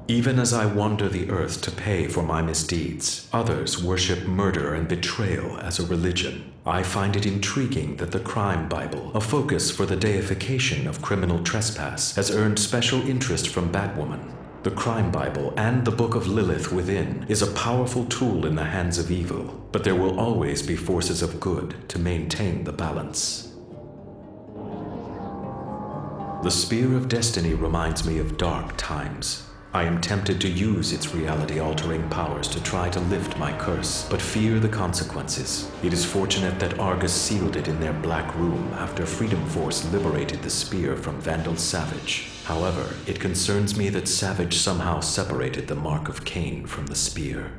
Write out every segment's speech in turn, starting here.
Even as I wander the earth to pay for my misdeeds, others worship murder and betrayal as a religion. I find it intriguing that the Crime Bible, a focus for the deification of criminal trespass, has earned special interest from Batwoman. The Crime Bible and the Book of Lilith within is a powerful tool in the hands of evil, but there will always be forces of good to maintain the balance. The Spear of Destiny reminds me of dark times. I am tempted to use its reality-altering powers to try to lift my curse, but fear the consequences. It is fortunate that A.R.G.U.S sealed it in their black room after Freedom Force liberated the spear from Vandal Savage. However, it concerns me that Savage somehow separated the Mark of Cain from the spear.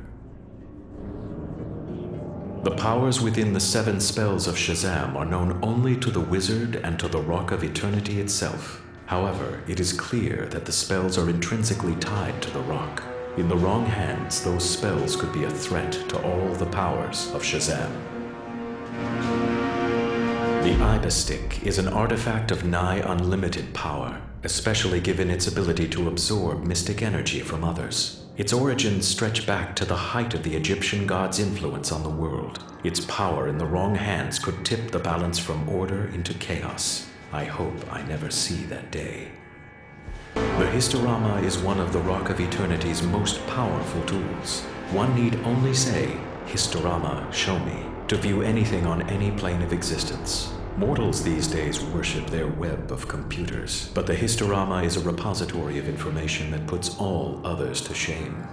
The powers within the 7 spells of Shazam are known only to the wizard and to the Rock of Eternity itself. However, it is clear that the spells are intrinsically tied to the rock. In the wrong hands, those spells could be a threat to all the powers of Shazam. The Ibis Stick is an artifact of nigh unlimited power, especially given its ability to absorb mystic energy from others. Its origins stretch back to the height of the Egyptian god's influence on the world. Its power in the wrong hands could tip the balance from order into chaos. I hope I never see that day. The Historama is one of the Rock of Eternity's most powerful tools. One need only say, "Historama, show me," to view anything on any plane of existence. Mortals these days worship their web of computers, but the Historama is a repository of information that puts all others to shame.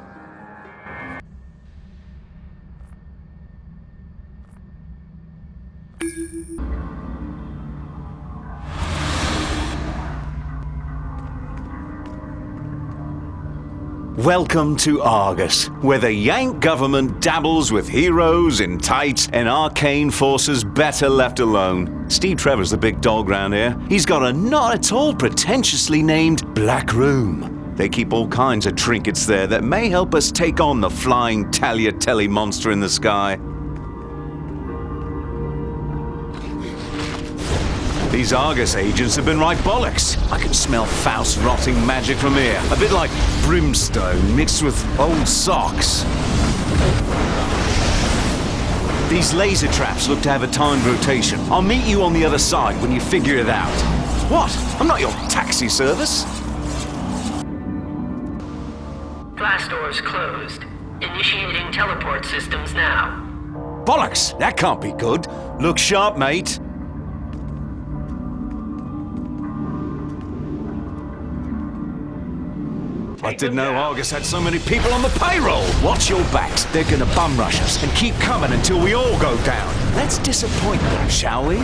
Welcome to A.R.G.U.S, where the Yank government dabbles with heroes in tights and arcane forces better left alone. Steve Trevor's the big dog round here. He's got a not at all pretentiously named Black Room. They keep all kinds of trinkets there that may help us take on the flying Tagliatelle monster in the sky. These A.R.G.U.S agents have been right bollocks. I can smell Faust's rotting magic from here. A bit like brimstone mixed with old socks. These laser traps look to have a timed rotation. I'll meet you on the other side when you figure it out. What? I'm not your taxi service. Blast doors closed. Initiating teleport systems now. Bollocks! That can't be good. Look sharp, mate. I didn't know A.R.G.U.S had so many people on the payroll. Watch your backs. They're gonna bum rush us and keep coming until we all go down. Let's disappoint them, shall we?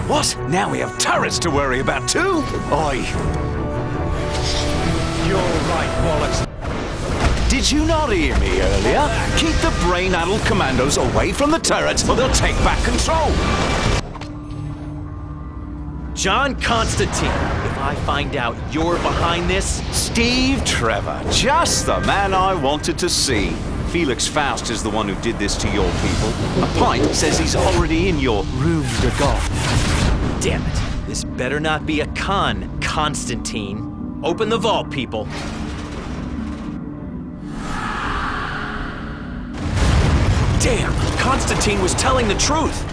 What? Now we have turrets to worry about too? Oi. You're right, bollocks. Did you not hear me earlier? Keep the brain-addled commandos away from the turrets or they'll take back control. John Constantine, if I find out you're behind this... Steve Trevor, just the man I wanted to see. Felix Faust is the one who did this to your people. A pint says he's already in your room de golf. Damn it. This better not be a con, Constantine. Open the vault, people. Damn, Constantine was telling the truth.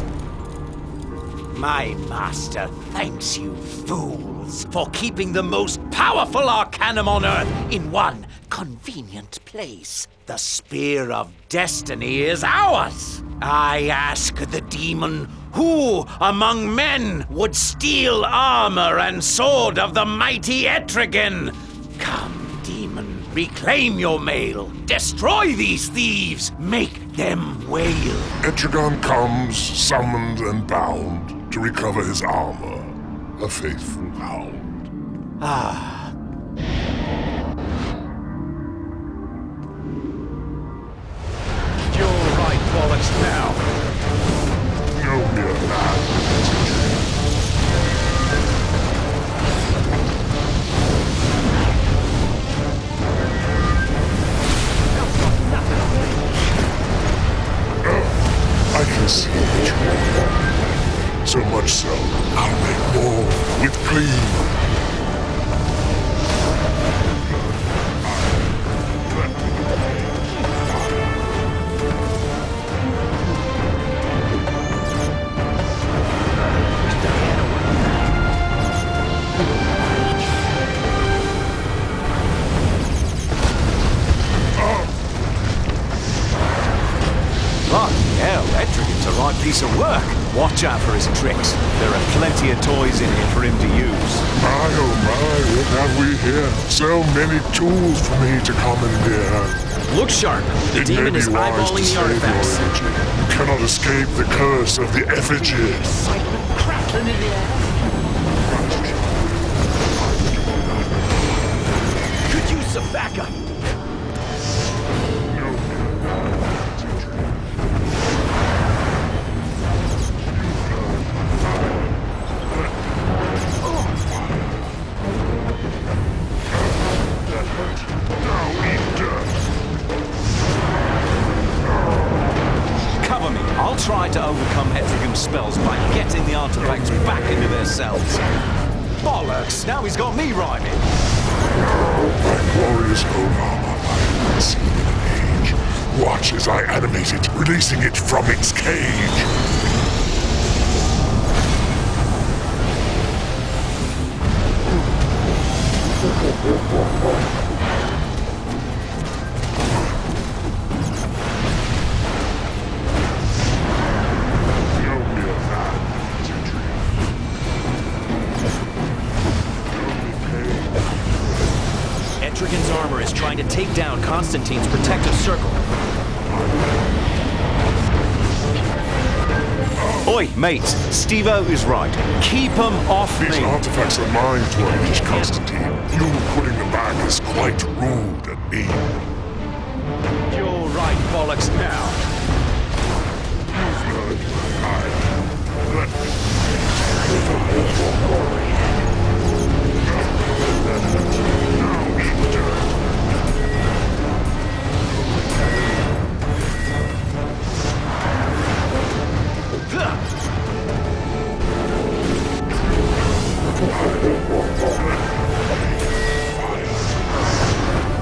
My master thanks you, fools, for keeping the most powerful arcanum on Earth in one convenient place. The Spear of Destiny is ours. I ask the demon, who among men would steal armor and sword of the mighty Etrigan? Come, demon, reclaim your mail. Destroy these thieves. Make them wail. Etrigan comes, summoned and bound, to recover his armor, a faithful hound. Ah. You're right, bollocks, now. No mere man. I can see what you want. So much so, I'll make more with greed. piece of work. Watch out for his tricks. There are plenty of toys in here for him to use. My, oh my, what have we here? So many tools for me to commandeer. Look sharp. The It may demon be is wise to eyeballing the save your artifacts. energy. You cannot escape the curse of the effigy. Crackling in the air. Could use some backup. Cover me. I'll try to overcome A.R.G.U.S spells by getting the artifacts back into their cells. Bollocks! Now he's got me rhyming. My glorious old armor I haven't seen in an age. Watch as I animate it, releasing it from its cage. A.R.G.U.S armor is trying to take down Constantine's protective circle. Oi, mates. Steve-O is right. Keep 'em off These me. artifacts are mine to unleash, Constantine. You putting them back is quite rude and mean. You're right, bollocks now.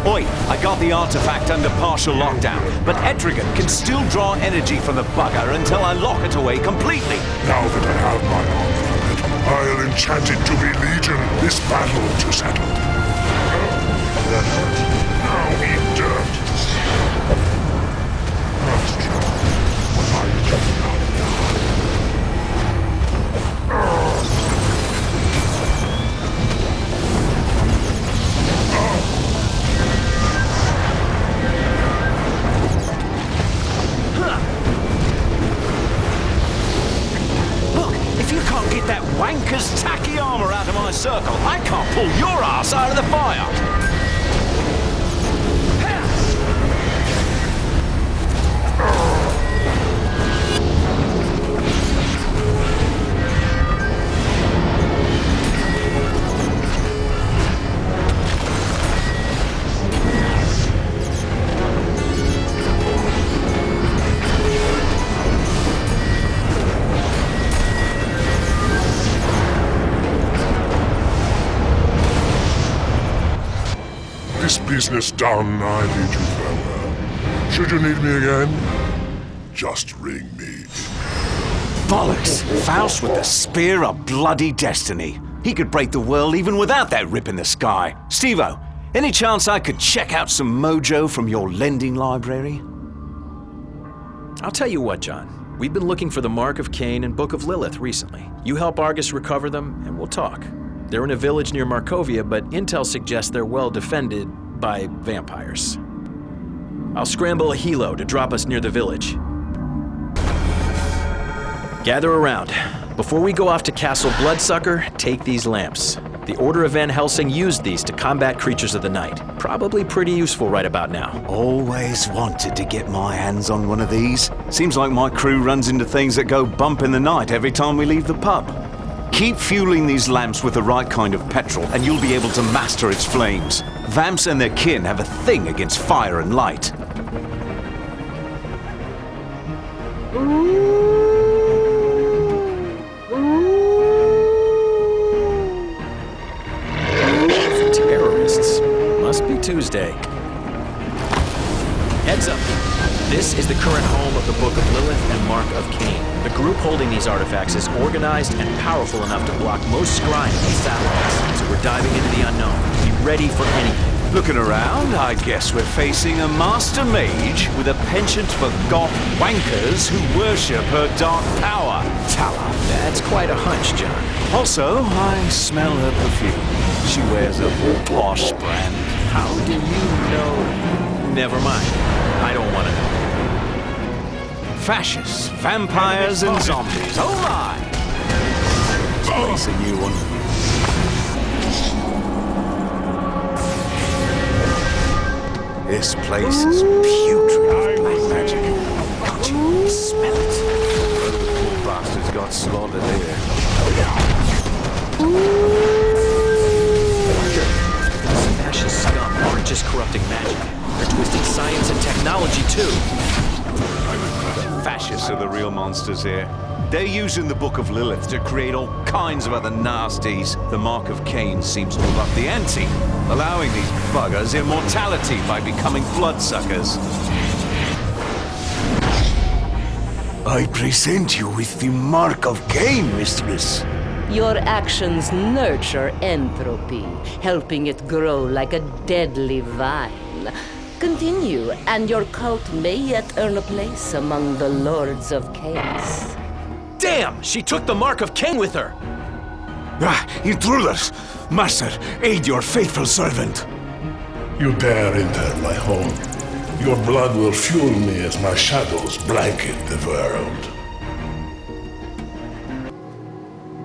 Oi, I got the artifact under partial lockdown, but A.R.G.U.S can still draw energy from the bugger until I lock it away completely. Now that I have my armor, I'll enchant it to be legion, this battle to settle. Now eat dirt. Must try what I do not Look, if you can't get that wanker's tacky armor out of my circle, I can't pull your ass out of the fire. This business done, I bid you farewell. Should you need me again, just ring me. Bollocks! Faust with the spear of bloody destiny. He could break the world even without that rip in the sky. Steve-O, any chance I could check out some mojo from your lending library? I'll tell you what, John. We've been looking for the Mark of Cain and Book of Lilith recently. You help A.R.G.U.S recover them, and we'll talk. They're in a village near Markovia, but intel suggests they're well defended by vampires. I'll scramble a helo to drop us near the village. Gather around. Before we go off to Castle Bloodsucker, take these lamps. The Order of Van Helsing used these to combat creatures of the night. Probably pretty useful right about now. Always wanted to get my hands on one of these. Seems like my crew runs into things that go bump in the night every time we leave the pub. Keep fueling these lamps with the right kind of petrol, and you'll be able to master its flames. Vamps and their kin have a thing against fire and light. Terrorists. Must be Tuesday. Heads up. This is the current home of the Book of Lilith and Mark of Cain. The group holding these artifacts is organized and powerful enough to block most scrying and satellites, so we're diving into the unknown. Be ready for anything. Looking around, I guess we're facing a master mage with a penchant for goth wankers who worship her dark power, Tala. That's quite a hunch, John. Also, I smell her perfume. She wears a posh brand. How do you know? Never mind. I don't want to know. Fascists, vampires, and zombies. Oh my! Place a new one. This place is putrid with black magic. Can't you smell it? The poor bastards got slaughtered here. These fascist scum aren't just corrupting magic. They're twisting science and technology, too. Fascists are the real monsters here. They're using the Book of Lilith to create all kinds of other nasties. The Mark of Cain seems to have upped the ante, allowing these buggers immortality by becoming bloodsuckers. I present you with the Mark of Cain, mistress. Your actions nurture entropy, helping it grow like a deadly vine. Continue, and your cult may yet earn a place among the Lords of Chaos. Damn! She took the Mark of Cain with her! Intruders! Master, aid your faithful servant! You dare enter my home. Your blood will fuel me as my shadows blanket the world.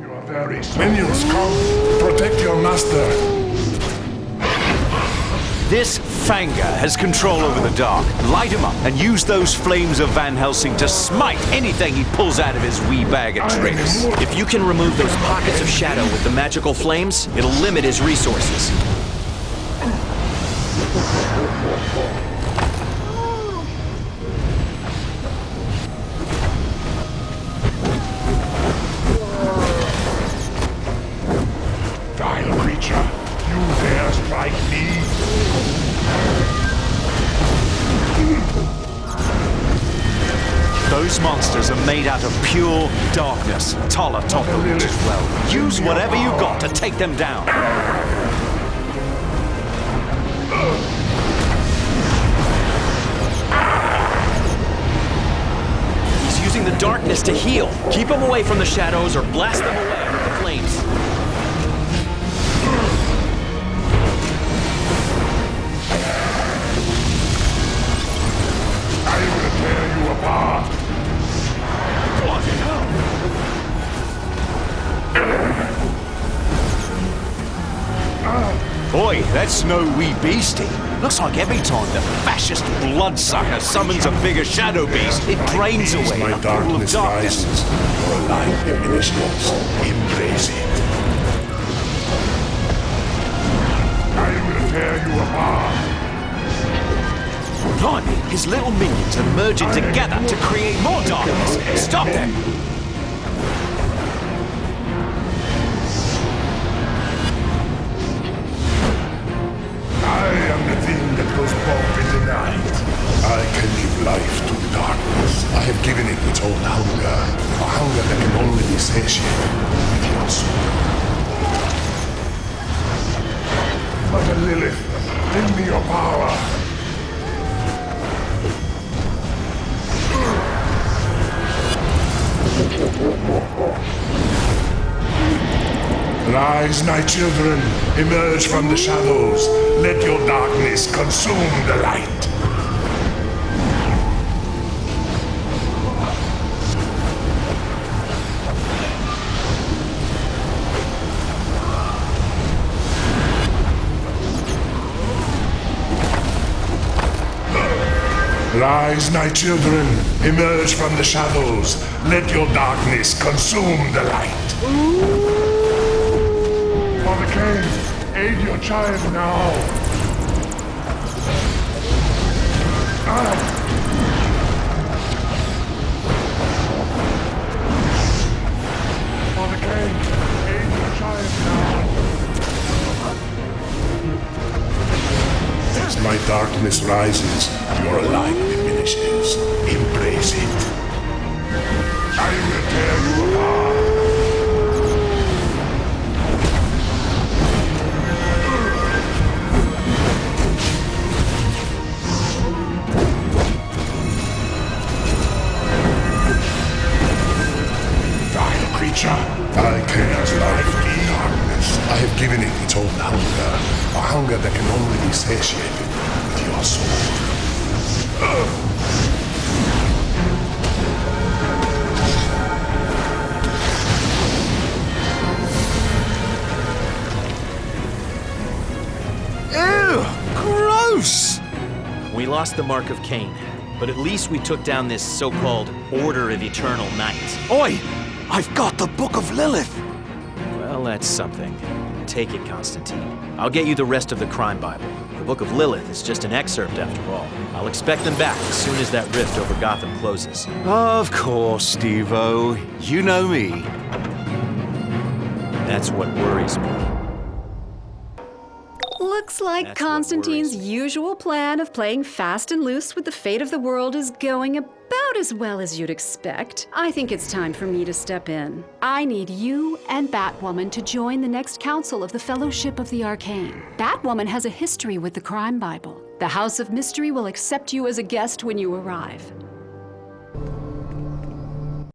You are very minions, come! Protect your master! This Fanga has control over the dark. Light him up and use those flames of Van Helsing to smite anything he pulls out of his wee bag of tricks. If you can remove those pockets of shadow with the magical flames, it'll limit his resources. Vile creature, you dare strike me? Those monsters are made out of pure darkness. Tala taught them which as well. Use whatever you got to take them down. He's using the darkness to heal. Keep him away from the shadows or blast them away with the flames. I will tear you apart! Boy, that's no wee beastie. Looks like every time the fascist bloodsucker summons a bigger shadow beast, it drains away My in a pool of darkness darkness. rises, your light diminishes. Embrace it. I will tear you apart! Blimey, his little minions are merging together to create more darkness. Stop them! I am the thing that goes bump in the night. I can give life to darkness. I have given it its own hunger. A hunger that can only be satiated with your soul. Mother Lilith, lend me your power. Rise, my children, emerge from the shadows. Let your darkness consume the light. Rise, my children, emerge from the shadows. Let your darkness consume the light. Father Cain, aid your child now. Father Cain, aid your child now. As my darkness rises, your light diminishes. Embrace it. I will tear you apart. hunger that can only be satiated with your sword. Ew! Gross! We lost the Mark of Cain, but at least we took down this so-called Order of Eternal Night. Oi! I've got the Book of Lilith! Well, that's something. Take it, Constantine. I'll get you the rest of the crime Bible. The Book of Lilith is just an excerpt after all. I'll expect them back as soon as that rift over Gotham closes. Of course, Steve-O. You know me. That's what worries me. Looks like That's what Constantine's worries me. usual plan of playing fast and loose with the fate of the world is going about as well as you'd expect. I think it's time for me to step in. I need you and Batwoman to join the next council of the Fellowship of the Arcane. Batwoman has a history with the Crime Bible. The House of Mystery will accept you as a guest when you arrive.